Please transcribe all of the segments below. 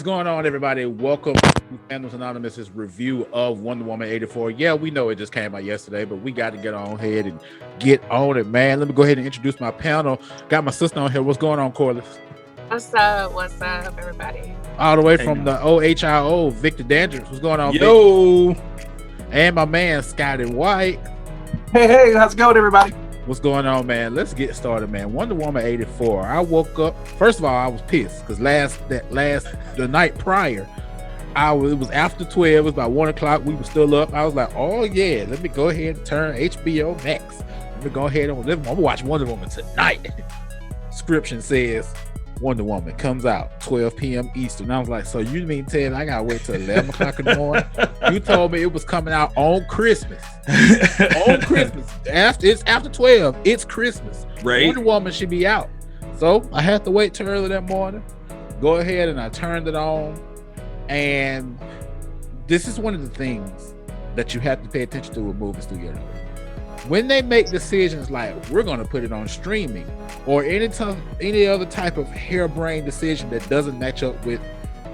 What's going on, everybody? Welcome to Fandoms Anonymous' review of Wonder Woman 84. Yeah, we know it just came out yesterday, but we got to get on ahead and get on it, man. Let me go ahead and introduce my panel. Got my sister on here. What's going on, Corliss? What's up? What's up, everybody? All the way from the OHIO, Victor Dandridge. What's going on, Yo? Vic? And my man, Scotty White. Hey, how's it going, everybody? What's going on, man? Let's get started, man. Wonder Woman 84. I woke up. First of all, I was pissed because the night prior, it was after 12. It was about 1 o'clock. We were still up. I was like, oh yeah, let me go ahead and turn HBO Max. Let me go ahead and I'm gonna watch Wonder Woman tonight. Description says Wonder Woman comes out 12 p.m. Eastern. I was like, so you mean tell me I gotta wait till 11 o'clock in the morning? You told me it was coming out on Christmas. On Christmas. It's after 12. It's Christmas. Right. Wonder Woman should be out. So I had to wait till early that morning. Go ahead and I turned it on. And this is one of the things that you have to pay attention to with movie studios. When they make decisions like we're going to put it on streaming or any other type of harebrained decision that doesn't match up with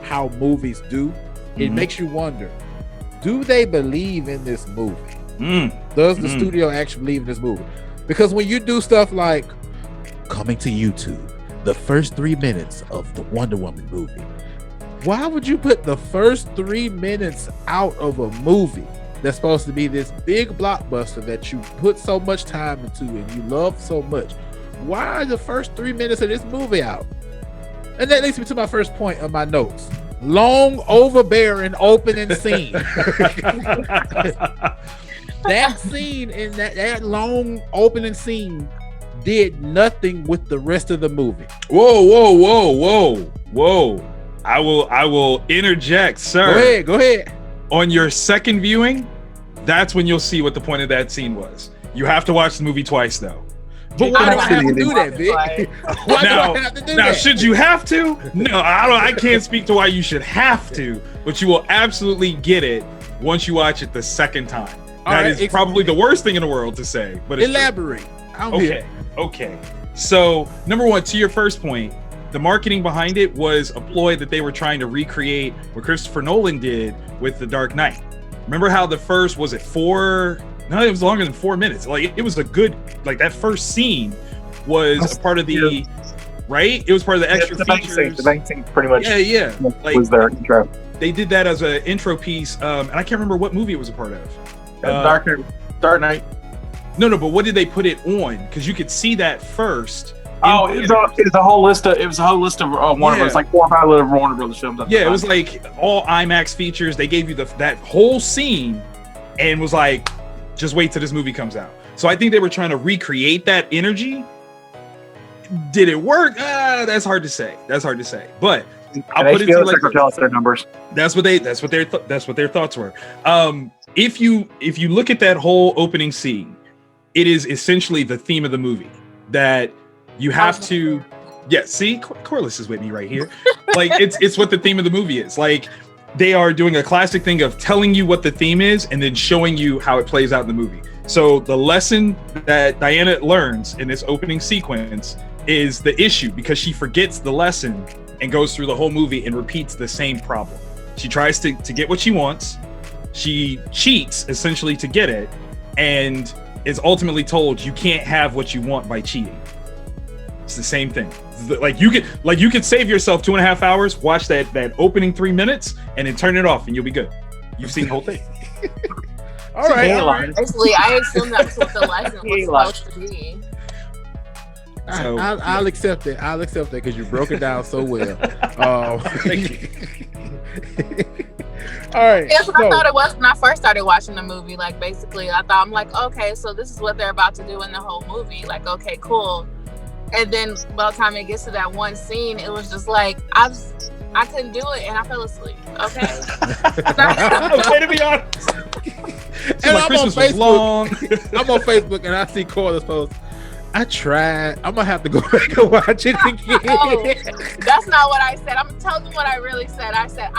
how movies do, it makes you wonder, do they believe in this movie? Does the studio actually believe in this movie? Because when you do stuff like coming to YouTube, the first 3 minutes of the Wonder Woman movie, why would you put the first 3 minutes out of a movie that's supposed to be this big blockbuster that you put so much time into and you love so much? Why are the first 3 minutes of this movie out? And that leads me to my first point of my notes. Long, overbearing opening scene. That scene in that long opening scene did nothing with the rest of the movie. Whoa. I will interject, sir. Go ahead. On your second viewing, that's when you'll see what the point of that scene was. You have to watch the movie twice, though. But why do I have to do that, Vic? Why do I have to do that? Now, should you have to? No, I can't speak to why you should have to, but you will absolutely get it once you watch it the second time. That is probably the worst thing in the world to say, but it's elaborate. Okay. So, number one, to your first point, the marketing behind it was a ploy that they were trying to recreate what Christopher Nolan did with The Dark Knight. Remember how the first, was it 4? No, it was longer than 4 minutes. Like, it was a good, like, that first scene was a part of the, right? It was part of the extra features. The bank scene pretty much like, was their intro. They did that as an intro piece, and I can't remember what movie it was a part of. Dark Knight. No, but what did they put it on? Because you could see that first. Oh, it was a whole list of Warner Brothers, like 4 or 5 little Warner Brothers films. Yeah, it was like all IMAX features. They gave you that whole scene, and was like, just wait till this movie comes out. So I think they were trying to recreate that energy. Did it work? That's hard to say. But I'll put it to like their numbers. That's what their thoughts were. If you look at that whole opening scene, it is essentially the theme of the movie that you have to. Yeah, see, Corliss is with me right here. Like it's what the theme of the movie is. Like they are doing a classic thing of telling you what the theme is and then showing you how it plays out in the movie. So the lesson that Diana learns in this opening sequence is the issue because she forgets the lesson and goes through the whole movie and repeats the same problem. She tries to get what she wants. She cheats essentially to get it and is ultimately told you can't have what you want by cheating. It's the same thing. Like you could save yourself 2.5 hours, watch that opening 3 minutes, and then turn it off, and you'll be good. You've seen the whole thing. All right. Basically, I assume that's what the lesson was supposed to be. So, I'll accept it. Because you broke it down so well. All right. That's what I thought it was when I first started watching the movie. Like, basically, I'm like, okay, so this is what they're about to do in the whole movie. Like, okay, cool. And then by the time it gets to that one scene, it was just like I couldn't do it, and I fell asleep. Okay. Okay, to be honest. And I'm on Facebook. I'm on Facebook, and I see Corliss post. I tried. I'm gonna have to go back and watch it again. Oh, that's not what I said. I'm telling you what I really said. I said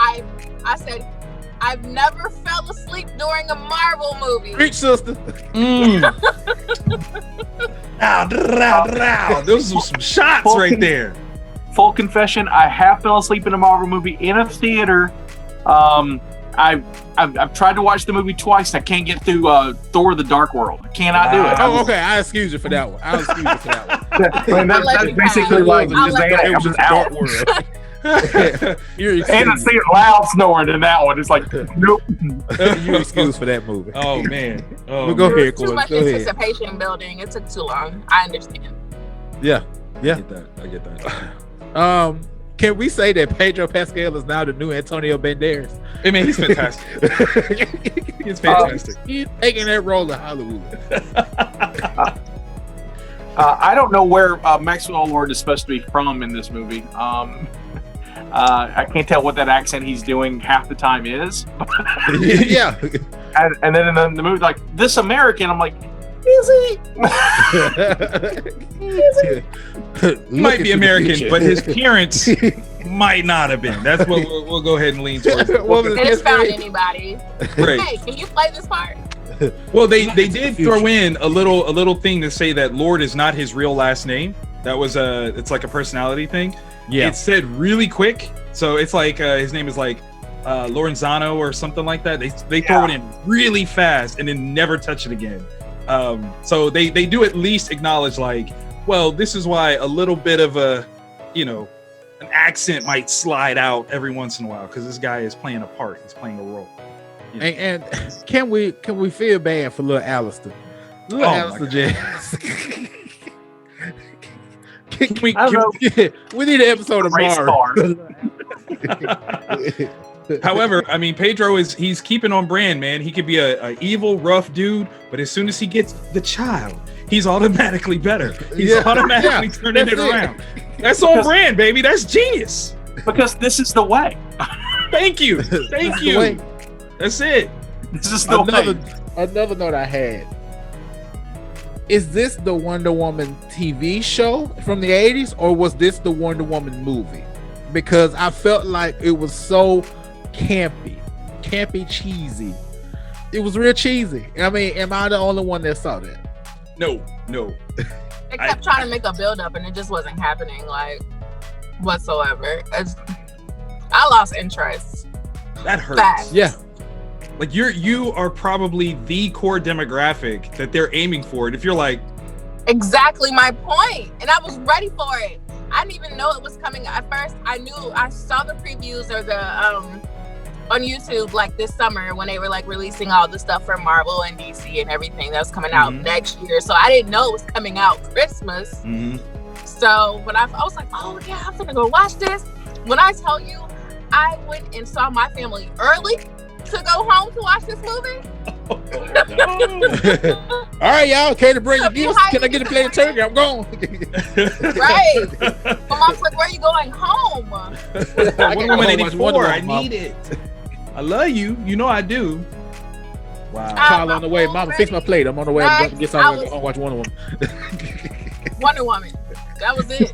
I've never fell asleep during a Marvel movie. Preach, sister. Those are some shots right there. full confession, I have fell asleep in a Marvel movie in a theater. I've tried to watch the movie twice. I can't get through Thor: The Dark World. I cannot do it. Oh, okay. I excuse you for that one. I'll excuse you for that one. That's basically like it was just Dark World. And I see it loud snoring in that one. It's like, nope. You're excused for that movie. Oh man. Well, go ahead, Too Corey. much Go ahead. anticipation building. It took too long. I understand. Yeah. I get that. Can we say that Pedro Pascal is now the new Antonio Banderas? I mean, he's fantastic. He's fantastic. He's taking that role in Hollywood. I don't know where Maxwell Lord is supposed to be from in this movie. I can't tell what that accent he's doing half the time is. Yeah. And then in the movie, like, this American, I'm like, is he? Might be American, but his parents might not have been. That's what we'll go ahead and lean towards. They just found anybody. Right. Hey, can you play this part? Well, they did throw in a little thing to say that Lord is not his real last name. That was it's like a personality thing. Yeah. It said really quick, so it's like his name is like Lorenzano or something like that. They throw it in really fast and then never touch it again. So they do at least acknowledge, like, well, this is why a little bit of an accent might slide out every once in a while, because this guy is playing a part. He's playing a role. You know? And can we feel bad for little Alistair? Little Alistair Jazz. We need an episode of Mars. However, I mean, Pedro he's keeping on brand, man. He could be a evil, rough dude, but as soon as he gets the child, he's automatically better. He's automatically turning it around. That's on brand, baby. That's genius. Because this is the way. Thank you. Thank you. That's it. This is the way. Another note I had. Is this the Wonder Woman TV show from the 80s, or was this the Wonder Woman movie? Because I felt like it was so campy, cheesy. It was real cheesy. I mean, am I the only one that saw that? No. They kept trying to make a build up and it just wasn't happening, like, whatsoever. I lost interest. That hurts. Fast. Yeah. Like you are probably the core demographic that they're aiming for. And if you're like, exactly my point, and I was ready for it. I didn't even know it was coming. At first, I saw the previews or the on YouTube like this summer when they were like releasing all the stuff from Marvel and DC and everything that was coming out next year. So I didn't know it was coming out Christmas. So when I was like, oh yeah, I'm gonna go watch this. When I tell you, I went and saw my family early to go home to watch this movie. All right, y'all. Okay, to bring your gifts. Can I get a plate of turkey? I'm going. Right. My mom's like, where are you going home? Wonder Woman 84. I need it. I love you. You know I do. Wow. Call on the way. Mama, fix my plate. I'm on the way. I'm going to get something. I'll watch Wonder Woman. Wonder Woman. That was it.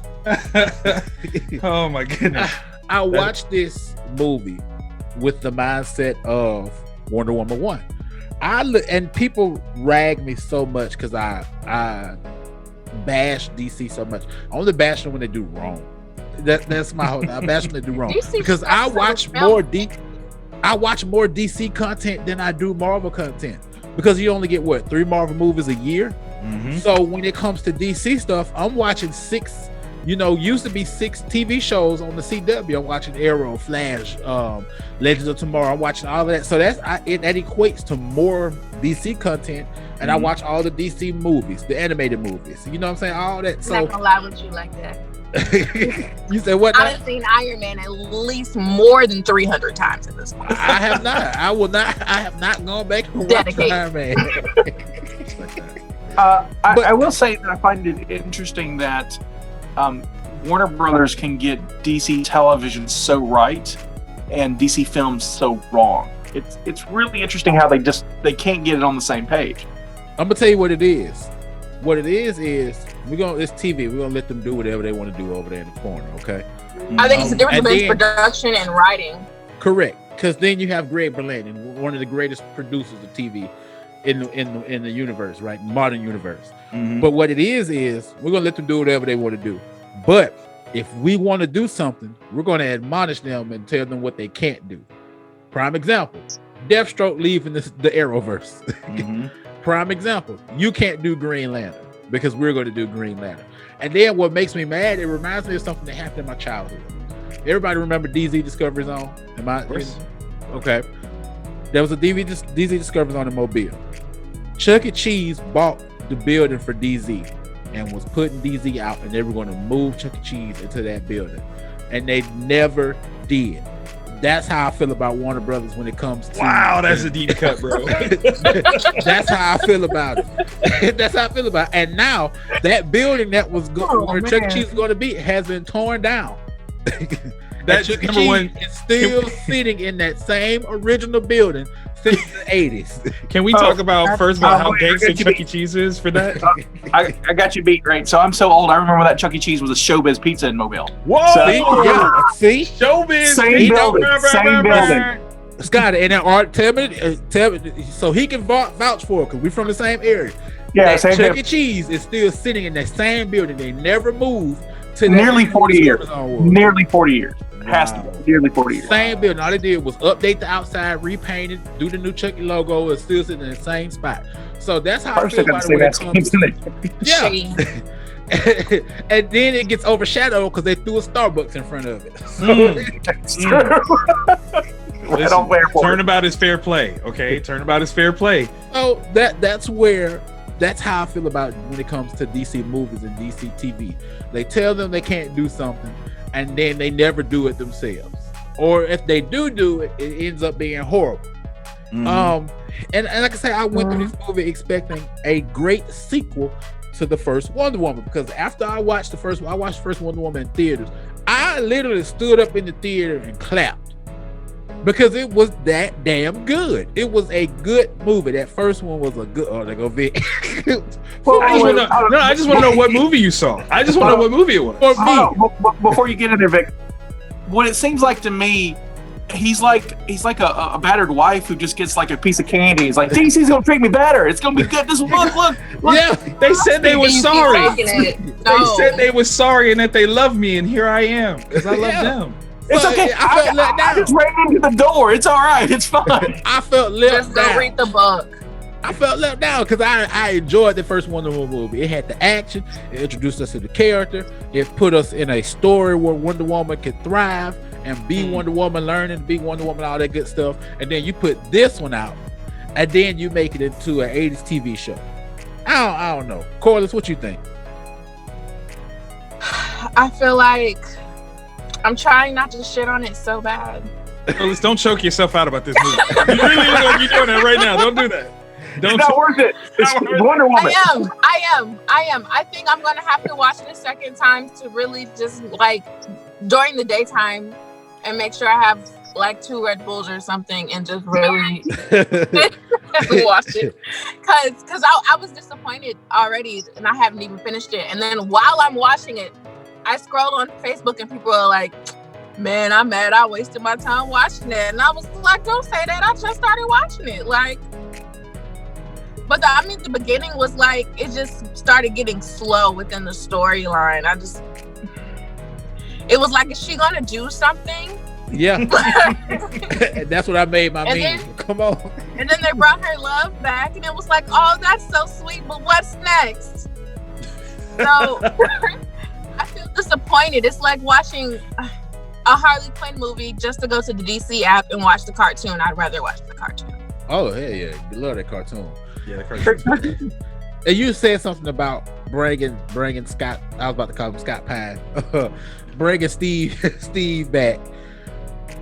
Oh my goodness. I watched this movie with the mindset of Wonder Woman 1. And people rag me so much because I bash DC so much. I only bash them when they do wrong. That's my whole. I bash them when they do wrong because I watch more DC content than I do Marvel content, because you only get 3 Marvel movies a year. So when it comes to DC stuff, I'm watching 6. Used to be 6 TV shows on the CW. I'm watching Arrow, Flash, Legends of Tomorrow. I'm watching all of that. So that equates to more DC content. And I watch all the DC movies, the animated movies. You know what I'm saying? All that. I'm not gonna lie with you like that. You said what? I've seen Iron Man at least more than 300 times at this point. I have not. I will not. I have not gone back and watched Iron Man. I will say that I find it interesting that Warner Brothers can get DC television so right and DC films so wrong. It's really interesting how they can't get it on the same page. I'm gonna tell you what it is. What it is it's TV. We're gonna let them do whatever they want to do over there in the corner. Okay. I think it's a difference between production and writing. Correct, because then you have Greg Berlanti, one of the greatest producers of TV in the universe, right? Modern universe. But what it is we're gonna let them do whatever they want to do. But if we want to do something, we're going to admonish them and tell them what they can't do. Prime example, Deathstroke leaving the Arrowverse. Mhm. Prime example, you can't do Green Lantern because we're going to do Green Lantern. And then what makes me mad, it reminds me of something that happened in my childhood. Everybody remember DZ Discovery Zone? Of course. Okay. There was a DZ Discovery Zone in Mobile. Chuck E. Cheese bought the building for DZ and was putting DZ out, and they were going to move Chuck E. Cheese into that building. And they never did. That's how I feel about Warner Brothers when it comes to... Wow, that's a deep cut, bro. That's how I feel about it. That's how I feel about it. And now that building that was where Chuck E. Cheese was going to be has been torn down. That's Chuck E. number Cheese one. is still sitting in that same original building since the 80s. Can we talk about first about how wait, gangster I got you Chuck E. Cheese is for that? I got you beat, right? So I'm so old. I remember that Chuck E. Cheese was a Showbiz Pizza in Mobile. Whoa! See? Showbiz. Same building. Same building. Scott, and then Art, tell me, so he can vouch for it because we're from the same area. Yeah, That same Chuck E. building. Cheese is still sitting in that same building. They never moved to that Nearly 40 years. Wow. Nearly 40 years. Has to be nearly 40 years. Same building. All they did was update the outside, repaint it, do the new Chuck E. logo, and still sitting in the same spot. So that's how First, I I feel gotta about it say when it that's comes games in to it. yeah. And then it gets overshadowed because they threw a Starbucks in front of it. So, It's true. I don't wear for it. Turnabout is fair play, okay? Turnabout is fair play. so that's how I feel about when it comes to DC movies and DC TV. They tell them they can't do something, and then they never do it themselves. Or if they do it, it ends up being horrible. Mhm. And like I say, I went through this movie expecting a great sequel to the first Wonder Woman, because after I watched the first Wonder Woman in theaters, I literally stood up in the theater and clapped because it was that damn good. It was a good movie. That first one was a good. Oh, they go Vic. Well, I just want to know what movie you saw. I just want to know what movie it was. For me, Before you get in there, Vic, what it seems like to me, he's like a battered wife who just gets like a piece of candy. He's like, DC's gonna treat me better. It's gonna be good. This look. yeah, They said they were You keep sorry. taking it. They No. said they were sorry and that they love me, and here I am because I love Yeah. them. It's But okay. I felt let I down. just ran into the door. It's all right. It's fine. I felt Just left go down. read the book. I felt left down because I enjoyed the first Wonder Woman movie. It had the action, it introduced us to the character, it put us in a story where Wonder Woman could thrive and be Wonder Woman, learning to be Wonder Woman, all that good stuff. And then you put this one out, and then you make it into an 80s TV show. I don't know. Corliss, what you think? I feel like I'm trying not to shit on it so bad. Fellas, don't choke yourself out about this movie. You really look like you're doing that right now. Don't do that. Don't. It's not worth it. It's not worth it. Wonder Woman. I am. I think I'm gonna have to watch it a second time to really just like during the daytime and make sure I have like 2 Red Bulls or something and just really watch it. Cause I was disappointed already and I haven't even finished it. And then while I'm watching it, I scroll on Facebook and people are like, man, I'm mad I wasted my time watching it. And I was like, don't say that. I just started watching it. Like, but the beginning was like, it just started getting slow within the storyline. It was like, is she gonna do something? Yeah. And that's what I made my And meme. then- Come on. And then they brought her love back, and it was like, oh, that's so sweet, but what's next? So I feel disappointed. It's like watching a Harley Quinn movie just to go to the DC app and watch the cartoon. I'd rather watch the cartoon. Oh, hell yeah. You love that cartoon. Yeah, the cartoon. And you said something about bringing Scott. I was about to call him Scott Pine. Bringing Steve back.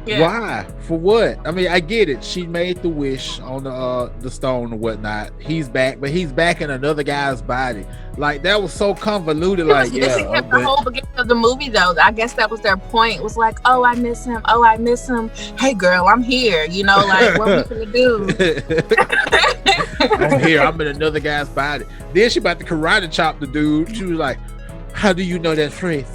Yeah. Why? For what? I mean, I get it. She made the wish on the stone or whatnot. He's back, but he's back in another guy's body. Like that was so convoluted. It was Like, missing yeah, him the whole beginning of the movie, though. I guess that was their point. It was like, oh, I miss him. Oh, I miss him. Hey, girl, I'm here. You know, like, what we gonna do? I'm here. I'm in another guy's body. Then she about to karate chop the dude. She was like, "How do you know that phrase?"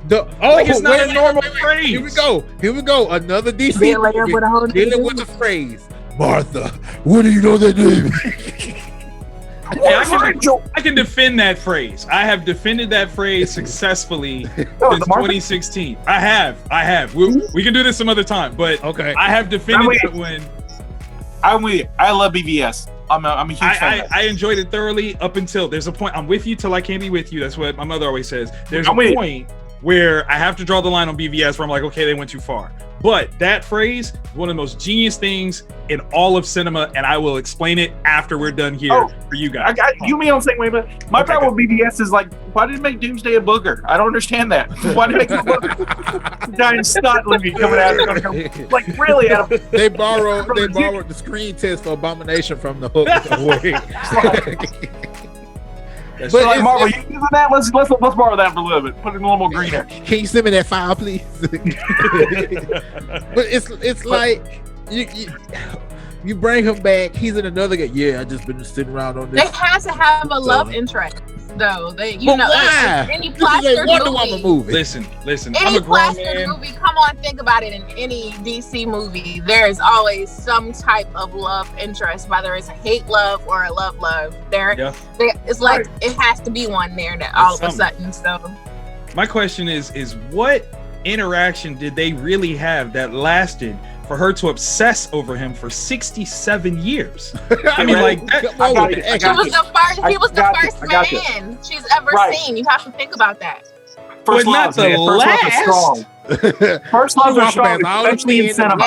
Like it's not a normal phrase. Here we go. Another DC Being like that movie with a whole dealing name. with the phrase. Martha, what do you know that name? I can defend that phrase. I have defended that phrase successfully since 2016. I have. We can do this some other time, but okay. I have defended that one. I'm with you. I love BVS. I'm a huge fan. I enjoyed it thoroughly up until there's a point. I'm with you till I can't be with you. That's what my mother always says. There's a point where I have to draw the line on BVS where I'm like, okay, they went too far. But that phrase is one of the most genius things in all of cinema, and I will explain it after we're done here for you guys. You mean on the same way, but my problem with BVS is like, why did it make Doomsday a booger? I don't understand that. Why did it make a booger? Giant snot movie coming out of like really out of they borrowed the screen test for Abomination from the hook away. But like Marvel, you using that? Let's borrow that for a little bit. Put it in a little more greener. Can you send me that file, please? But it's like you bring him back. He's in another game. Yeah, I just been sitting around on this. They have to have a love interest, though. Any plastered Wonder Woman movie. Listen. Any I'm a grown plastered man. movie. Come on, think about it. In any DC movie, there is always some type of love interest, whether it's a hate love or a love. It's like it has to be one there that all of a sudden. So, my question is what interaction did they really have that lasted for her to obsess over him for 67 years? I mean, like that. He was the first man she's ever seen. You have to think about that. First loves are strong. First loves are strong, especially in cinema.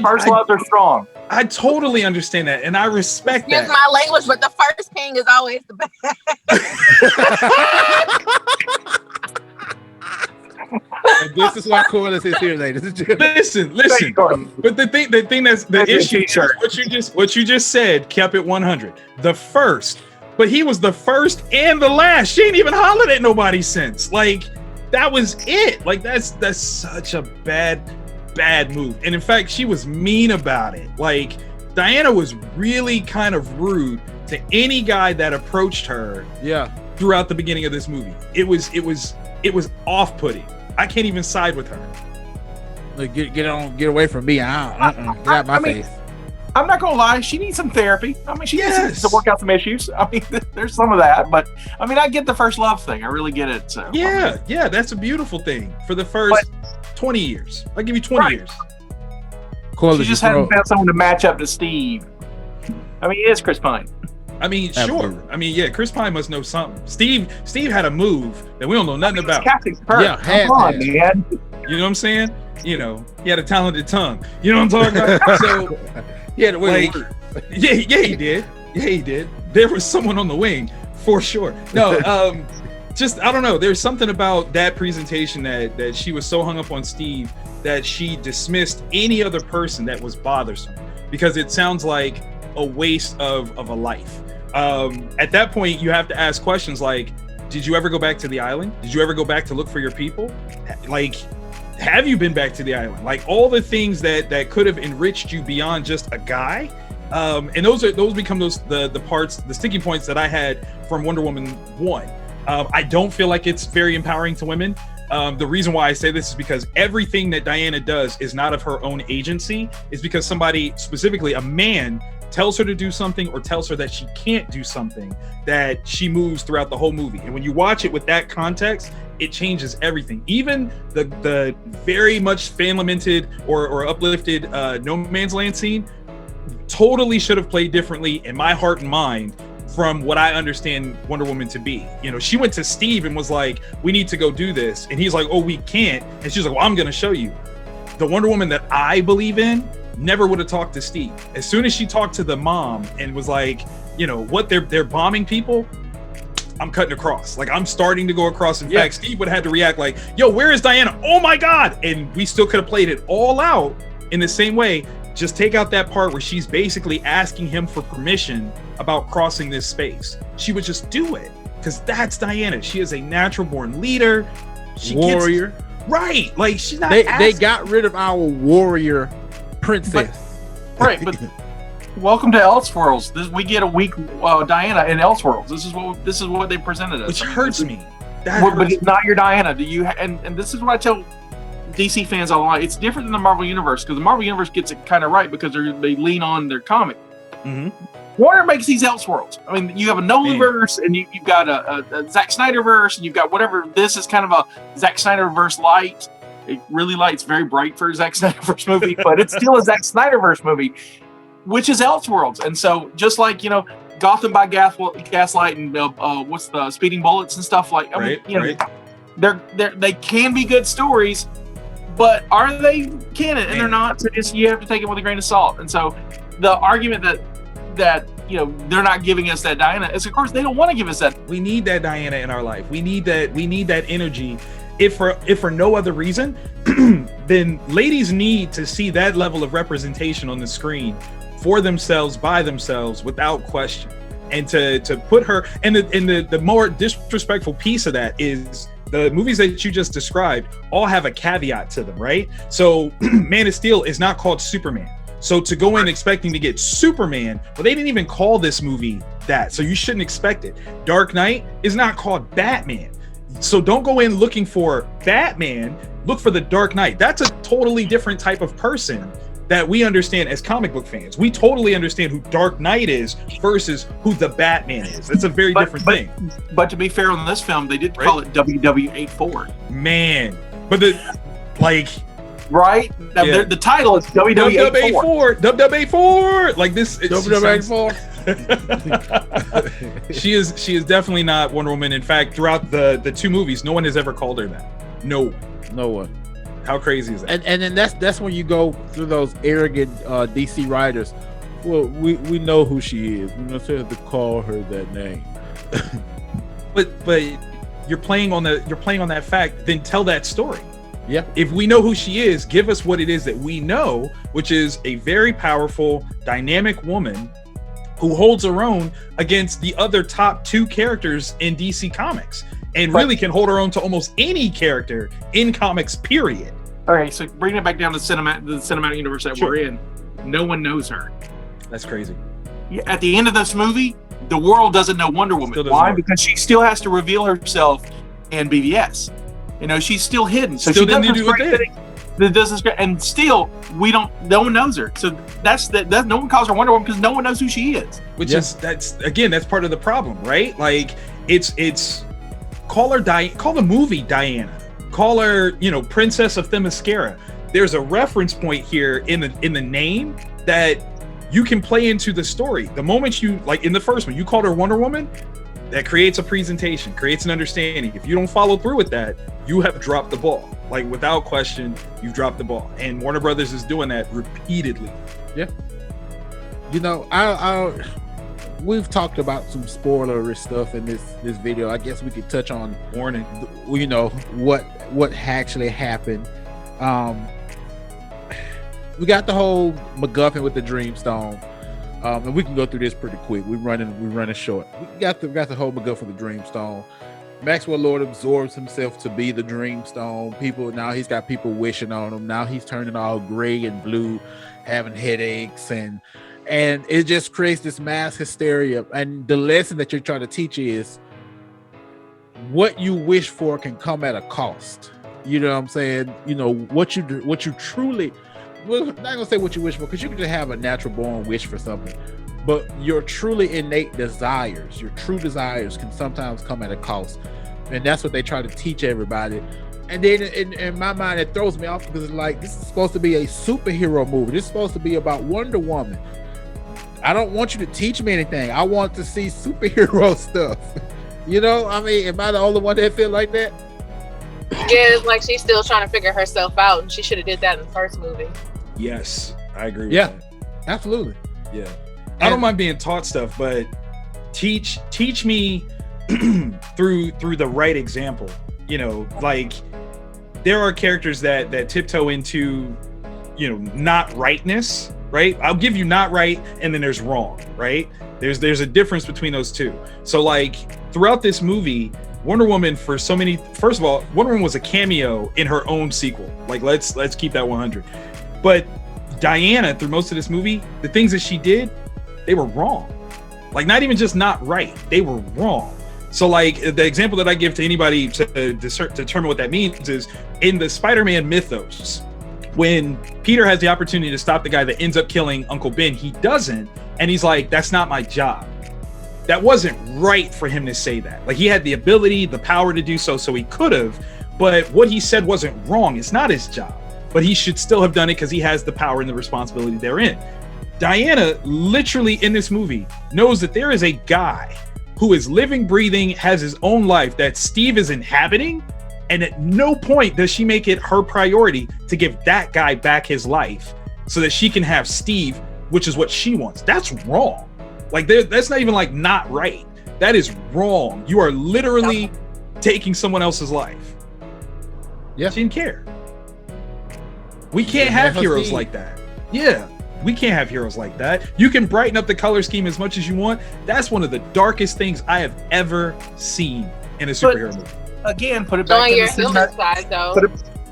First loves are strong. I totally understand that, and I respect that. Excuse my language, but the first king is always the best. And this is why Corliss is here, ladies and gentlemen. Listen. But the thing that's the issue is what you just said kept it 100. The first, but he was the first and the last. She ain't even hollered at nobody since. Like that was it. Like that's such a bad move. And in fact, she was mean about it. Like Diana was really kind of rude to any guy that approached her. Yeah. Throughout the beginning of this movie, it was off-putting. I can't even side with her. Like, get away from me. Get out my face. I'm not gonna lie, she needs some therapy. I mean, she needs to work out some issues. I mean, there's some of that, but I mean, I get the first love thing. I really get it. So yeah, that's a beautiful thing for the first 20 years. I'll give you 20 years. She just hadn't found someone to match up to Steve. I mean, it is Chris Pine. I mean, Absolutely. Sure. I mean, yeah, Chris Pine must know something. Steve had a move that we don't know nothing about. Captain Kirk. Yeah, come on, man. You know what I'm saying? You know, he had a talented tongue. You know what I'm talking about? So, yeah, the way yeah, he did. Yeah, he did. There was someone on the wing for sure. No, just I don't know. There's something about that presentation that she was so hung up on Steve that she dismissed any other person that was bothersome because it sounds like a waste of a life. At that point, you have to ask questions like, did you ever go back to the island? Did you ever go back to look for your people? Like, have you been back to the island? Like all the things that could have enriched you beyond just a guy. And those become the sticking points that I had from Wonder Woman 1. I don't feel like it's very empowering to women. The reason why I say this is because everything that Diana does is not of her own agency. It's because somebody, specifically a man, tells her to do something or tells her that she can't do something, that she moves throughout the whole movie. And when you watch it with that context, it changes everything. Even the very much fan-lamented or uplifted No Man's Land scene totally should have played differently in my heart and mind from what I understand Wonder Woman to be. You know, she went to Steve and was like, we need to go do this. And he's like, oh, we can't. And she's like, well, I'm going to show you. The Wonder Woman that I believe in never would have talked to Steve. As soon as she talked to the mom and was like, you know, what they're bombing people, I'm cutting across. Like I'm starting to go across. In fact, Steve would have had to react like, yo, where is Diana? Oh my God. And we still could have played it all out in the same way. Just take out that part where she's basically asking him for permission about crossing this space. She would just do it because that's Diana. She is a natural born leader. She warrior. Right. Like she's not. They got rid of our warrior princess. But welcome to Elseworlds. We get a weak Diana in Elseworlds. This is what they presented us. Which hurts me. But it's not your Diana. Do you? And this is what I tell DC fans all along. It's different than the Marvel Universe because the Marvel Universe gets it kind of right because they lean on their comic. Mm-hmm. Warner makes these Elseworlds. I mean, you have a Nolanverse, and you've got a Zack Snyderverse, and you've got whatever. This is kind of a Zack Snyderverse light. It really light. It's very bright for a Zack Snyderverse movie, but it's still a Zack Snyderverse movie, which is Elseworlds. And so, just like Gotham by Gaslight and what's the Speeding Bullets and stuff like. I mean, they can be good stories, but are they canon? And they're not. So you have to take it with a grain of salt. And so, the argument that they're not giving us that Diana is, of course, they don't want to give us that. We need that Diana in our life. We need that energy. If for no other reason, then ladies need to see that level of representation on the screen for themselves, by themselves, without question. And to put her, and the more disrespectful piece of that is the movies that you just described all have a caveat to them, right? So Man of Steel is not called Superman. So to go in expecting to get Superman, well, they didn't even call this movie that, so you shouldn't expect it. Dark Knight is not called Batman. So don't go in looking for Batman, look for the Dark Knight. That's a totally different type of person that we understand as comic book fans. We totally understand who Dark Knight is versus who the Batman is. It's a very different thing. But to be fair on this film, they did call it WW84. Man, but right? Yeah. The title is WW84. WW84. Like this. WW84. She is definitely not Wonder Woman. In fact, throughout the two movies, no one has ever called her that. No one. How crazy is that? And then that's when you go through those arrogant DC writers. Well, we know who she is. We don't have to call her that name. but you're playing on that fact. Then tell that story. Yeah. If we know who she is, give us what it is that we know, which is a very powerful, dynamic woman who holds her own against the other top two characters in DC Comics, and really can hold her own to almost any character in comics, period. Okay, so bring it back down to the cinematic universe that we're in. No one knows her. That's crazy. At the end of this movie, the world doesn't know Wonder Woman. Why? Because she still has to reveal herself in BVS. She's still hidden. So still she didn't do it. And still, no one knows her. So that's no one calls her Wonder Woman because no one knows who she is. That's part of the problem, right? Like it's call the movie Diana. Call her, Princess of Themyscira. There's a reference point here in the name that you can play into the story. The moment you, like in the first one, you called her Wonder Woman, that creates a presentation, creates an understanding. If you don't follow through with that, you have dropped the ball. Like without question, you've dropped the ball. And Warner Brothers is doing that repeatedly. Yeah. We've talked about some spoiler stuff in this video. I guess we could touch on warning. What actually happened. We got the whole MacGuffin with the Dreamstone. And we can go through this pretty quick. We're running short. We got the whole MacGuffin with the Dreamstone. Maxwell Lord absorbs himself to be the Dreamstone. Now he's got people wishing on him. Now he's turning all gray and blue, having headaches, and it just creates this mass hysteria. And the lesson that you're trying to teach is what you wish for can come at a cost. You know what I'm saying? What you truly. Well, I'm not gonna say what you wish for, because you can just have a natural born wish for something, but your truly innate desires, your true desires, can sometimes come at a cost, and that's what they try to teach everybody. And then in my mind, it throws me off because it's like, this is supposed to be a superhero movie. This is supposed to be about Wonder Woman. I don't want you to teach me anything. I want to see superhero stuff. Am I the only one that feel like that? Yeah, it's like she's still trying to figure herself out, and she should have did that in the first movie. Yes, I agree with that. Absolutely. Yeah. I don't mind being taught stuff, but teach me through the right example. Like there are characters that tiptoe into, not rightness, right? I'll give you not right, and then there's wrong, right? There's a difference between those two. So like throughout this movie, Wonder Woman, first of all, Wonder Woman was a cameo in her own sequel. Like let's keep that 100. But Diana, through most of this movie, the things that she did, they were wrong. Like not even just not right, they were wrong. So like the example that I give to anybody to determine what that means is in the Spider-Man mythos, when Peter has the opportunity to stop the guy that ends up killing Uncle Ben, he doesn't And he's like, that's not my job. That wasn't right for him to say that. Like, he had the ability, the power to do so he could have, but what he said wasn't wrong. It's not his job, but he should still have done it because he has the power and the responsibility therein. Diana, literally in this movie, knows that there is a guy who is living, breathing, has his own life that Steve is inhabiting, and at no point does she make it her priority to give that guy back his life so that she can have Steve, which is what she wants. That's wrong. Like, that's not even like not right. That is wrong. You are literally taking someone else's life. Yeah. She didn't care. We can't have heroes like that. Yeah. We can't have heroes like that. You can brighten up the color scheme as much as you want. That's one of the darkest things I have ever seen in a superhero movie. Again, put it back in your the human side, though.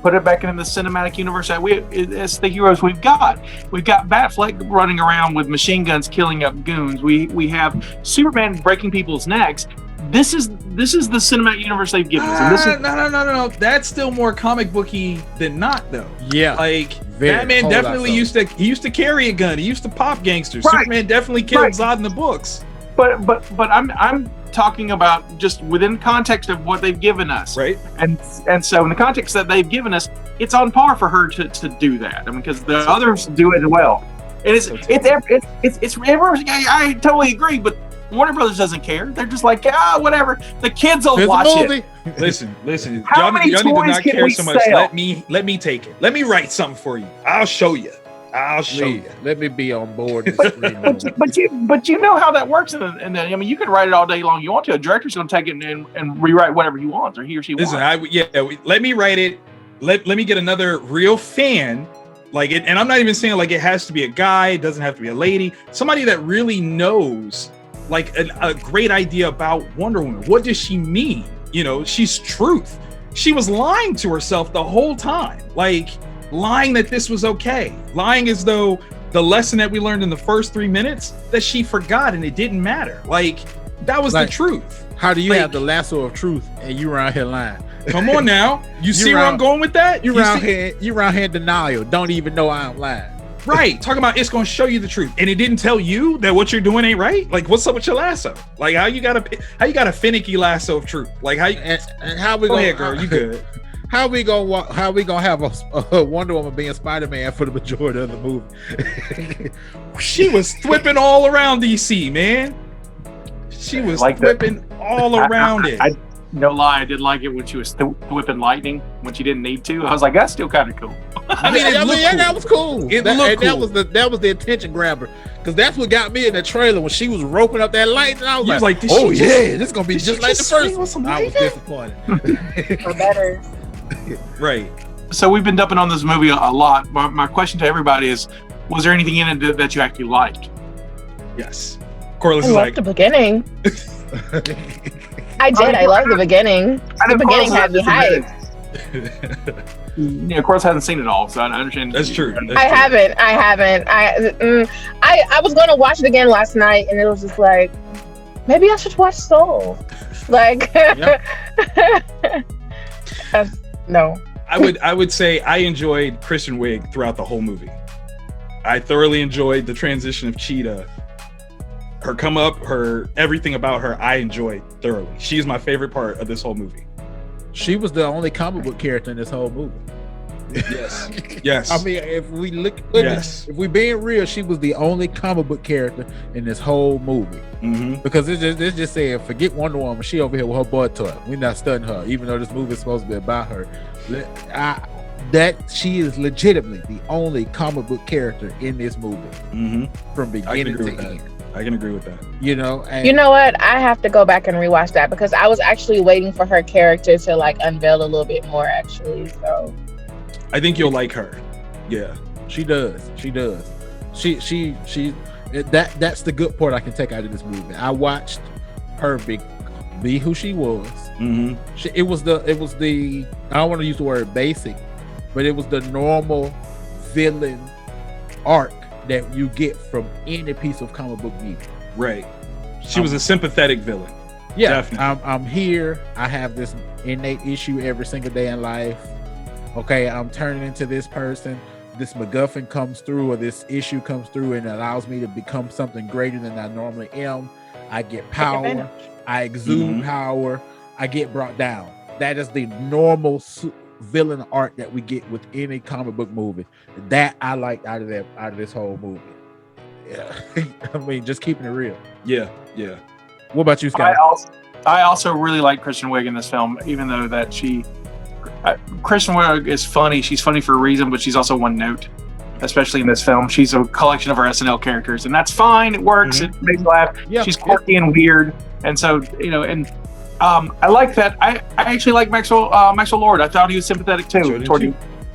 Put it back into the cinematic universe. It's the heroes we've got. We've got Batfleck running around with machine guns killing up goons. We have Superman breaking people's necks. This is the cinematic universe they've given us. And this is, No. That's still more comic booky than not, though. Yeah. Like, Batman definitely used to carry a gun. He used to pop gangsters. Right. Superman definitely killed Zod in the books. but I'm talking about just within context of what they've given us. Right. And so in the context that they've given us, it's on par for her to do that. I mean, because the others do it well. I totally agree, but Warner Brothers doesn't care. They're just like, whatever. The kids will watch it. Listen. How y'all many need to toys not can care we so much. sell? Let me take it. Let me write something for you. I'll show you. Let me be on board. But you know how that works. And then, I mean, you can write it all day long you want to. A director's going to take it and rewrite whatever he wants, or he or she wants. Let me write it. Let me get another real fan. Like it, and I'm not even saying like it has to be a guy. It doesn't have to be a lady. Somebody that really knows like a great idea about Wonder Woman. What does she mean? You know, she's truth. She was lying to herself the whole time. Like, lying that this was okay. Lying as though the lesson that we learned in the first 3 minutes that she forgot and it didn't matter. Like, that was the truth. How do you have the lasso of truth and you around here lying? Come on now. You see where I'm going with that? You around here in denial. Don't even know I'm lying. Right. Talking about it's going to show you the truth. And it didn't tell you that what you're doing ain't right? Like, what's up with your lasso? Like, how you got a finicky lasso of truth? Like, how you... And how we go gonna... ahead, girl. You good. How we gonna have a Wonder Woman being Spider-Man for the majority of the movie? She was whipping all around DC, man. She was like whipping all around it. No lie, I did like it when she was whipping lightning when she didn't need to. I was like, that's still kind of cool. That was cool. That was the attention grabber, because that's what got me in the trailer when she was roping up that lightning. I was like, oh yeah, this is gonna be just like the first one. I was disappointed. For better. Right. So we've been dumping on this movie a lot. My question to everybody is, was there anything in it that you actually liked? Yes. Corliss I is loved like the beginning. I did. I love the beginning. The beginning had me hyped. Yeah, of course, I haven't seen it all, so I understand. That's true. I haven't. I was going to watch it again last night, and it was just like, maybe I should watch Soul. Like, no. I would say I enjoyed Kristen Wiig throughout the whole movie. I thoroughly enjoyed the transition of Cheetah. Her come up, her everything about her, I enjoyed thoroughly. She's my favorite part of this whole movie. She was the only comic book character in this whole movie. Yes. Yes. I mean, if we being real, she was the only comic book character in this whole movie. Mm-hmm. Because it's just saying, forget Wonder Woman. She over here with her boy toy. We're not studying her, even though this movie is supposed to be about her. That she is legitimately the only comic book character in this movie from beginning to end. I can agree with that. You know, and you know what? I have to go back and rewatch that because I was actually waiting for her character to like unveil a little bit more. Actually, so I think you'll like her. Yeah, she does. She does. That's the good part I can take out of this movie. I watched her be who she was. Mm-hmm. It was the I don't want to use the word basic, but it was the normal villain arc that you get from any piece of comic book media. Right. She was a sympathetic villain. Yeah, definitely. I'm here. I have this innate issue every single day in life. Okay, I'm turning into this person. this MacGuffin comes through or this issue comes through and allows me to become something greater than I normally am. I get power. I exude power. I get brought down. That is the normal villain art that we get with any comic book movie. That I liked out of this whole movie. Yeah, I mean, just keeping it real. Yeah. What about you, Scott? I also really like Kristen Wiig in this film, even though that Kristen Wiig is funny. She's funny for a reason, but she's also one note, especially in this film. She's a collection of our SNL characters, and that's fine. It works. It makes me laugh. Yep. She's quirky and weird, and so I like that. I actually like Maxwell Lord. I thought he was sympathetic too toward you.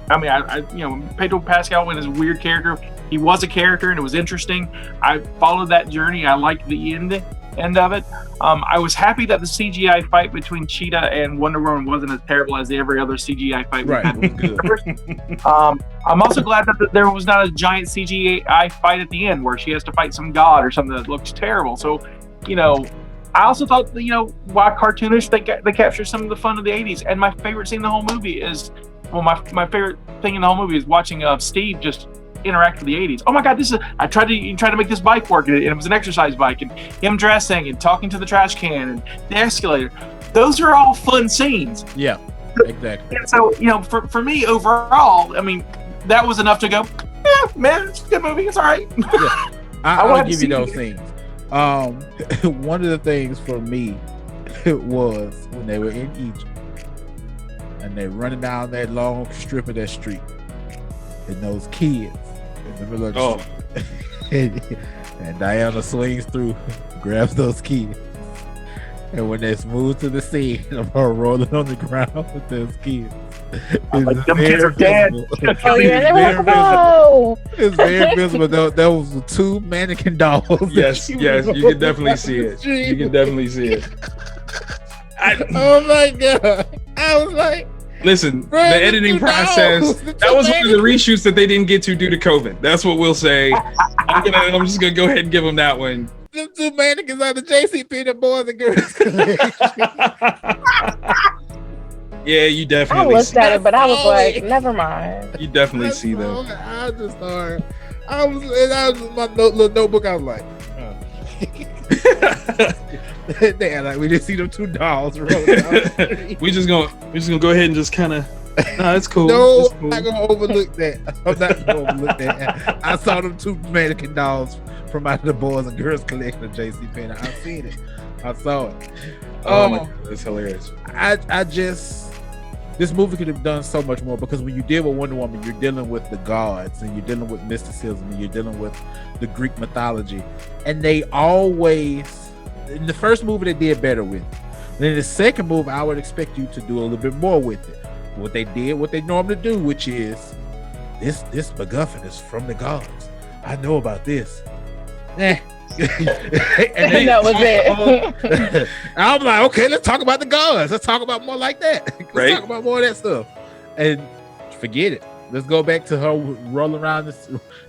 I mean, Pedro Pascal in his weird character, he was a character, and it was interesting. I followed that journey. I liked the end of it. I was happy that the CGI fight between Cheetah and Wonder Woman wasn't as terrible as every other CGI fight we've had. I'm also glad that there was not a giant CGI fight at the end where she has to fight some god or something that looks terrible. So, I also thought, while cartoonish, they captured some of the fun of the 80s. And my favorite scene in the whole movie is, my favorite thing in the whole movie is watching Steve just interact with the 80s. Oh my God, I tried to make this bike work, and it was an exercise bike, and him dressing and talking to the trash can and the escalator. Those are all fun scenes. Yeah, exactly. And so, for me overall, I mean, that was enough to go, yeah, man, it's a good movie. It's all right. Yeah. I'll give you those scenes. One of the things for me was when they were in Egypt and they running down that long strip of that street, and those kids in the middle of the street, and Diana swings through, grabs those kids, and when they smooth to the scene of her rolling on the ground with those kids, them kids are dead. Oh yeah, they were no. It's very visible. That was the two mannequin dolls. Yes, you can definitely see it. You can definitely see it. Oh my God! I was like, listen, the editing process, that was one of the reshoots that they didn't get to due to COVID. That's what we'll say. I'm just gonna go ahead and give them that one. Them two mannequins are the JCPenney Boys and Girls Collection. Yeah, you definitely. I looked at it, but I was like, never mind. You definitely see them. I just started. I was my little notebook. I was like, they like we didn't see them two dolls. we just gonna go ahead and just kind of. No, it's cool. No, it's cool. I'm not gonna overlook that. I'm not gonna overlook that. I saw them two mannequin dolls from out of the Boys and Girls Collection of JCPenney. I seen it. I saw it. Oh my God, that's hilarious. I just. This movie could have done so much more, because when you deal with Wonder Woman, you're dealing with the gods and you're dealing with mysticism and you're dealing with the Greek mythology. And they always, in the first movie, they did better with it. Then in the second movie, I would expect you to do a little bit more with it. What they did, what they normally do, which is this MacGuffin is from the gods. I know about this. And that was it. I'm like, okay, let's talk about the gods. Let's talk about more like that. Let's talk about more of that stuff. And forget it. Let's go back to her rolling around,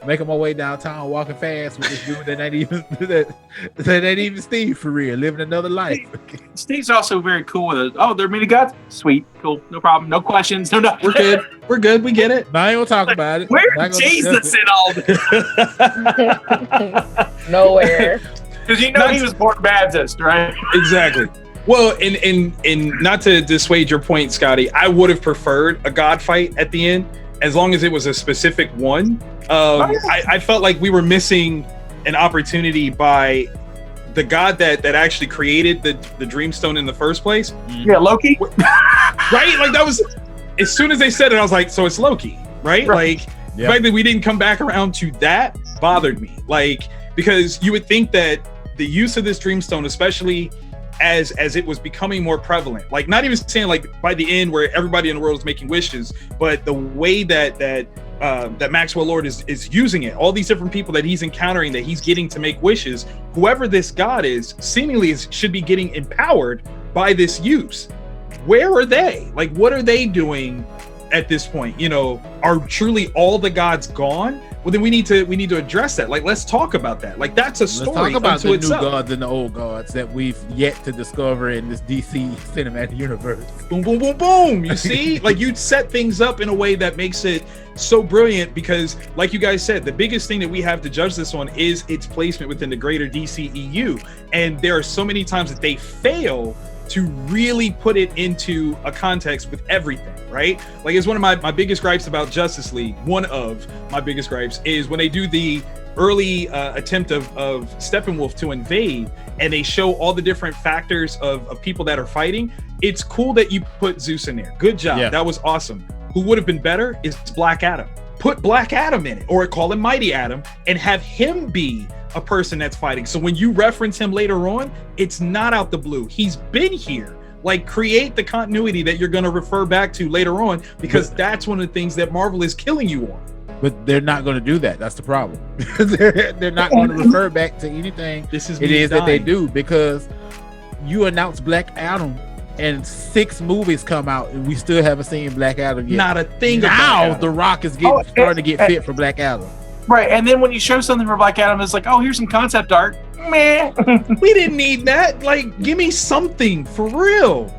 making my way downtown, walking fast with this dude that ain't even Steve for real, living another life. Steve's also very cool with it. Oh, there are many gods? Sweet, cool, no problem, no questions, no. We're good. We get it. I ain't gonna talk about it. Where's Jesus in all this? Nowhere. Because he was born Baptist, right? Exactly. Well, and not to dissuade your point, Scotty, I would have preferred a God fight at the end, as long as it was a specific one. I felt like we were missing an opportunity by the god that actually created the Dreamstone in the first place. Yeah, Loki. Right? Like, that was, as soon as they said it, I was like, so it's Loki, right? Like, the fact that we didn't come back around to that bothered me. Like, because you would think that the use of this Dreamstone, especially as it was becoming more prevalent, like, not even saying like by the end where everybody in the world is making wishes, but the way that Maxwell Lord is using it, all these different people that he's encountering, that he's getting to make wishes, whoever this god is, seemingly should be getting empowered by this use. Where are they? Like, what are they doing at this point? You know, are truly all the gods gone? Well, then we need to address that. Like, let's talk about that. Like, that's a story. Let's talk about the itself. new gods and the old gods that we've yet to discover in this DC cinematic universe. Boom, boom, boom, boom. You see, like, you set things up in a way that makes it so brilliant because, like you guys said, the biggest thing that we have to judge this on is its placement within the greater DCEU. And there are so many times that they fail to really put it into a context with everything, right? Like, it's one of my biggest gripes about Justice League. One of my biggest gripes is when they do the early attempt of Steppenwolf to invade and they show all the different factors of people that are fighting. It's cool that you put Zeus in there. Good job. Yeah. That was awesome. Who would have been better is Black Adam. Put Black Adam in it, or call him Mighty Adam, and have him be a person that's fighting. So when you reference him later on, it's not out the blue. He's been here. Like, create the continuity that you're going to refer back to later on, because that's one of the things that Marvel is killing you on. But they're not going to do that. That's the problem. they're not going to refer back to anything that they do, because you announce Black Adam and 6 movies come out and we still haven't seen Black Adam yet. Not a thing. Now The Rock is starting to get fit for Black Adam. Right, and then when you show something for Black Adam, it's like, oh, here's some concept art. Meh. We didn't need that. Like, give me something for real.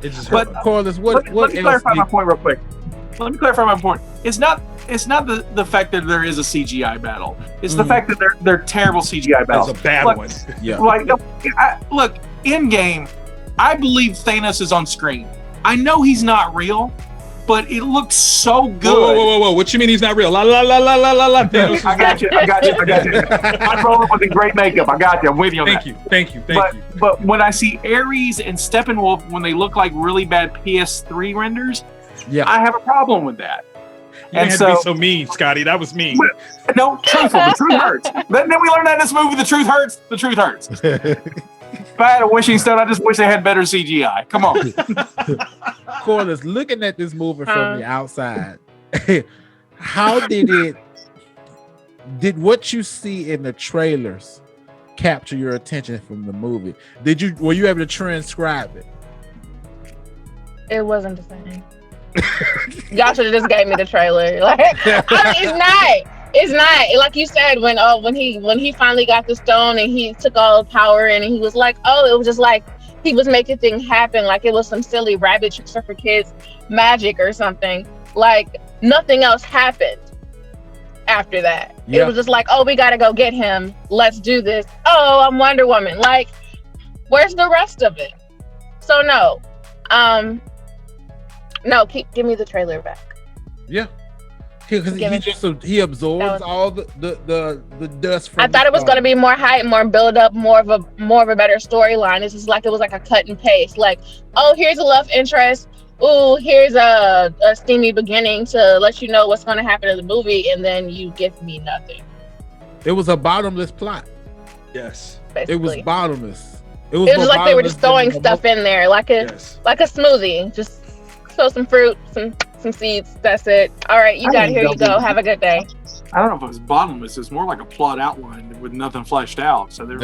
It just hurt. But Corliss, let me clarify my point real quick. Let me clarify my point. It's not the fact that there is a CGI battle. It's the fact that they're terrible CGI battles. It's a bad one. Yeah. Like, look, in game, I believe Thanos is on screen. I know he's not real, but it looks so good. Whoa. What you mean he's not real? La la la la la la la. I got you. I'm rolling with the great makeup. I got you. I'm with you on that. Thank you. But when I see Ares and Steppenwolf, when they look like really bad PS3 renders, I have a problem with that. You had to be so mean, Scotty. That was mean. No, truthful. The truth hurts. Then we learned that in this movie. The truth hurts. The truth hurts. If I had a wishing stone, I just wish they had better CGI. Come on. Corliss, looking at this movie from the outside, how did what you see in the trailers capture your attention from the movie? Were you able to transcribe it? It wasn't the same. Y'all should have just gave me the trailer. Like, it's not like you said when he finally got the stone and he took all the power in and he was like, oh, it was just like he was making things happen, like it was some silly rabbit tricks for kids magic or something. Like, nothing else happened after that. It was just like, oh, we gotta go get him, let's do this. Oh, I'm Wonder Woman. Like, where's the rest of it? So give me the trailer back. Yeah. Because he absorbs all the dust from. I thought it was going to be more hype, more build up, more of a better storyline. It's just like it was like a cut and paste. Like, oh, here's a love interest. Ooh, here's a steamy beginning to let you know what's going to happen in the movie, and then you give me nothing. It was a bottomless plot. Yes, basically. It was bottomless. It was just like they were just throwing stuff in there, like a smoothie. Just throw some fruit, some seeds. That's it. All right, you got it. Here you go. Have a good day. I don't know if it was bottomless. It's more like a plot outline with nothing fleshed out. So they're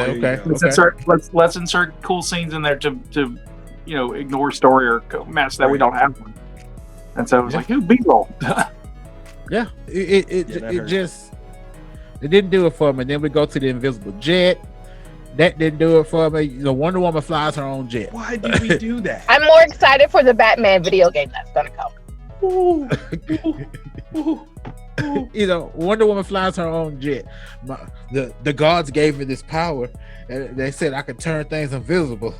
let's insert cool scenes in there to ignore story or match that we don't have one. And so it was like, ooh, B-roll. Yeah, it didn't do it for me. And then we go to the Invisible Jet. That didn't do it for me. Wonder Woman flies her own jet. Why did we do that? I'm more excited for the Batman video game that's gonna come. Wonder Woman flies her own jet. The gods gave me this power, and they said I could turn things invisible.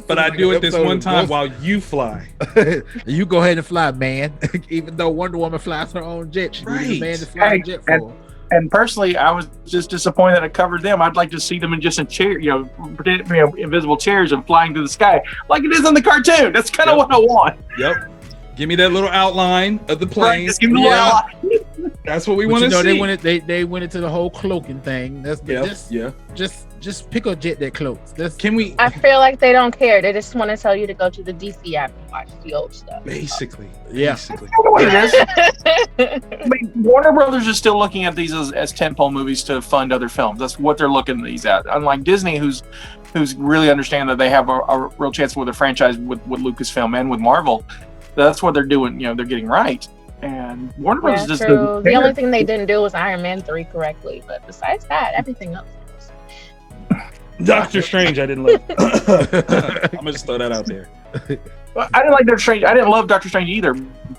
But I do it this one time while you fly. You go ahead and fly, man. Even though Wonder Woman flies her own jet, she needs a man to fly a jet for her. And personally, I was just disappointed that it covered them. I'd like to see them in chair, invisible chairs and flying through the sky like it is in the cartoon. That's kind of what I want. Yep. Give me that little outline of the plane. Right, just give me the outline. That's what we want to see. They went into the whole cloaking thing. Just pick a jet that cloaks. I feel like they don't care. They just want to tell you to go to the DC app and watch the old stuff. Basically. That's the way it is. I mean, Warner Brothers is still looking at these as tentpole movies to fund other films. That's what they're looking at these at. Unlike Disney, who's really understand that they have a real chance with a franchise with Lucasfilm and with Marvel. That's what they're doing. They're getting right. And Warner Bros. Yeah, just true. doesn't The care. only thing they didn't do was Iron Man 3 correctly, but besides that, everything else. Doctor Strange, I didn't love. I'm gonna just throw that out there. Well, I didn't like Doctor Strange. I didn't love Doctor Strange either,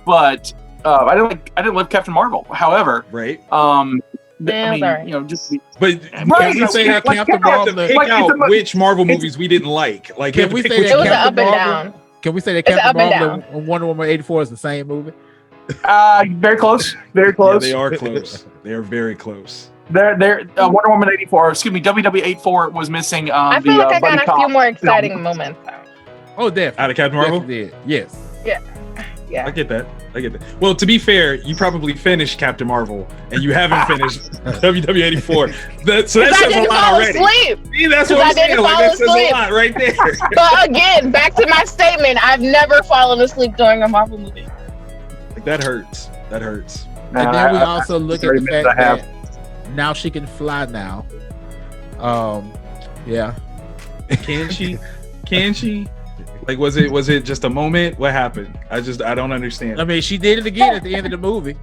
but I didn't love Captain Marvel. However, Right. Yeah, sorry. just But Right, Can we say that like, Captain we have to Marvel? pick Like, out it's a- which Marvel movies we didn't like. Like, Can we we have to say pick that It was which- an up Captain and Marvel? down. Can we say that It's Captain up and Marvel and Wonder Woman 84 is the same movie? very close, very Yeah, close. they are close. They are very close. They're Wonder Woman 84. Excuse me, WW84 was missing. I feel like I got a few more exciting moments. Oh, definitely. Out of Captain Marvel, Definitely did. Yes. I Yeah. get that. Well, to be fair, you probably finished Captain Marvel and you haven't finished WW84. So that Because I says a didn't lot fall already. asleep. See, that's what Because I'm I saying. didn't Like, fall that says a asleep. lot right there. But again, back to my statement, I've never fallen asleep during a Marvel movie. Like, that hurts. That hurts. And then we also look at the admit fact I have. that now she can fly now. Yeah. Can she? Can she? Like, was it just a moment? What happened? I don't understand. I mean, she did it again at the end of the movie.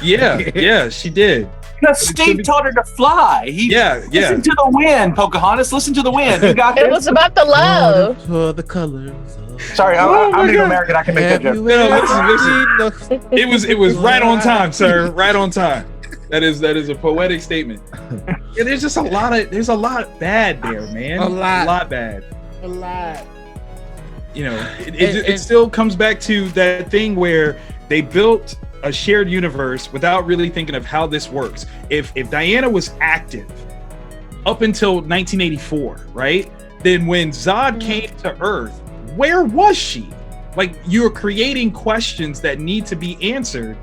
Yeah, she did. Because Steve taught her to fly. Listen to the wind, Pocahontas. Listen to the wind. You got It this. was about the love. For the colors. Sorry, Oh my I'm Native God. American. I can make that Have joke. you No, ever listen. seen the- It was right on time, sir. Right on time. That is a poetic statement. Yeah, there's a lot bad there, man. A lot. Bad. A lot. It still comes back to that thing where they built a shared universe without really thinking of how this works. If Diana was active up until 1984, right? Then when Zod came to Earth, where was she? Like, you're creating questions that need to be answered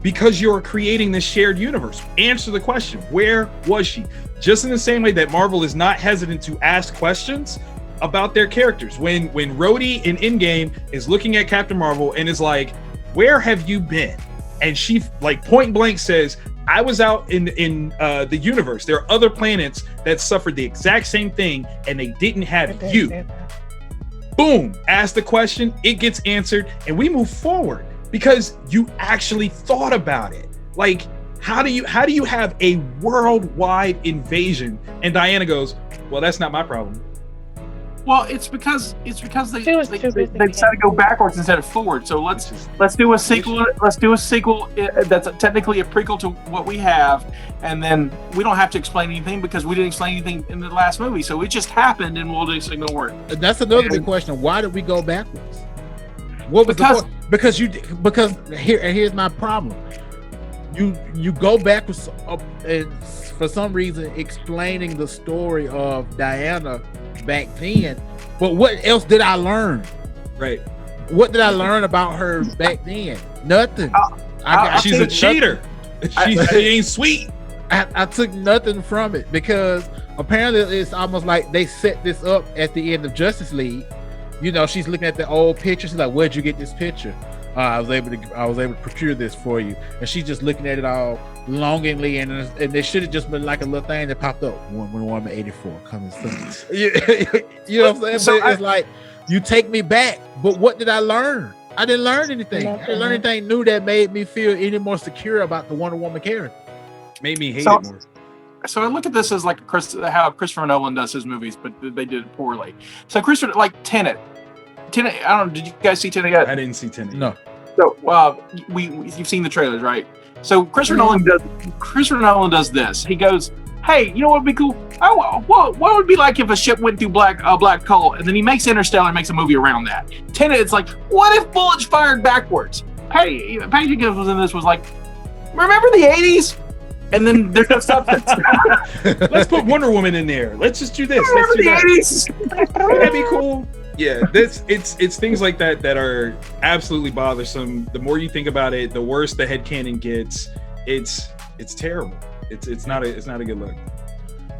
because you're creating this shared universe. Answer the question, where was she? Just in the same way that Marvel is not hesitant to ask questions about their characters. When Rhodey in Endgame is looking at Captain Marvel and is like, where have you been? And she, like, point blank says, I was out in the universe. There are other planets that suffered the exact same thing and they didn't have you. Boom, ask the question, it gets answered, and we move forward because you actually thought about it. Like, how do you have a worldwide invasion? And Diana goes, well, that's not my problem. Well, it's because they She was too busy decided to go backwards instead of forward. So let's do a sequel. Let's do a sequel that's technically a prequel to what we have, and then we don't have to explain anything because we didn't explain anything in the last movie. So it just happened, and we'll just ignore it. That's another big question. Why did we go backwards? What was Because- the point? Because here's my problem. You go backwards and for some reason explaining the story of Diana back then, but what else did I learn? Right. What did I learn about her back then? Nothing. She's a cheater. She ain't sweet. I took nothing from it because apparently it's almost like they set this up at the end of Justice League. She's looking at the old picture. She's like, "Where'd you get this picture?" I was able to procure this for you, and she's just looking at it all longingly, and there should have just been like a little thing that popped up. Wonder Woman 84 coming soon. You know what I'm saying? So But it's like you take me back, but what did I learn? I didn't learn anything. I didn't learn anything new that made me feel any more secure about the Wonder Woman character. Made me hate So- it more. So I look at this as like how Christopher Nolan does his movies, but they did it poorly. So Christopher, like Tenet, I don't know. Did you guys see Tenet yet? I didn't see Tenet. No. So you've seen the trailers, right? So Christopher Nolan does this. He goes, "Hey, you know what would be cool? What would it be like if a ship went through black hole?" And then he makes Interstellar and makes a movie around that. Tenet, it's like, what if bullets fired backwards? Hey, Patrick was in this. Was like, remember the '80s? And then there's no substance. Let's put Wonder Woman in there. Let's just do this. Remember Let's the do that. '80s? Wouldn't that be cool? Yeah, it's things like that that are absolutely bothersome. The more you think about it, the worse the headcanon gets. It's terrible. It's not a good look.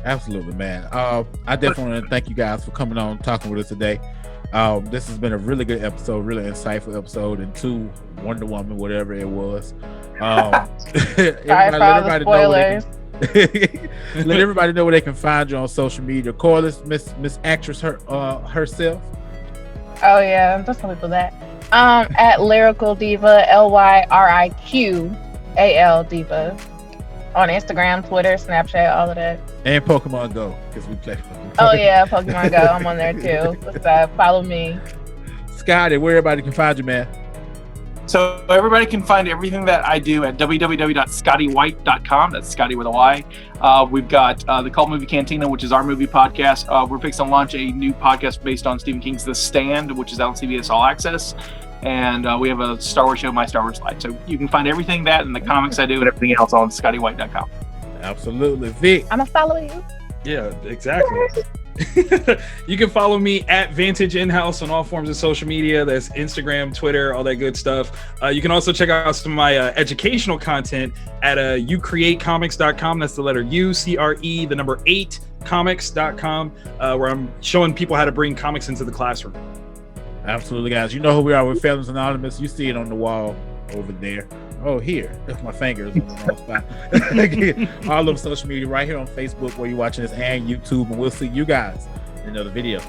Absolutely, man. I definitely want to thank you guys for coming on and talking with us today. This has been a really good episode, really insightful episode into Wonder Woman, whatever it was. Sorry for all the spoilers. Let everybody know where they can find you on social media. Corliss, Miss Actress herself. Oh yeah, just tell people that. At Lyrical Diva, LYRIQAL Diva, on Instagram, Twitter, Snapchat, all of that. And Pokemon Go, because we play Pokemon. Oh yeah, Pokemon Go. I'm on there too. What's up? Follow me. Scotty, where everybody can find you, man. So everybody can find everything that I do at www.scottywhite.com. That's Scotty with a Y. We've got the Cult Movie Cantina, which is our movie podcast. We're fixing to launch a new podcast based on Stephen King's The Stand, which is out on CBS All Access. And we have a Star Wars show, My Star Wars Life. So you can find everything that and the comics I do and everything else on scottywhite.com. Absolutely. Vic. I'm going to follow you. Yeah, exactly. You can follow me at Vantage In-House on all forms of social media. That's Instagram, Twitter, all that good stuff. You can also check out some of my educational content at ucreatecomics.com. That's the letter U, C-R-E, the number 8, comics.com, where I'm showing people how to bring comics into the classroom. Absolutely, guys. You know who we are. We're Felons Anonymous. You see it on the wall over there. Oh, here. That's my fingers on the wrong spot. All of social media right here on Facebook where you're watching this and YouTube. And we'll see you guys in another video.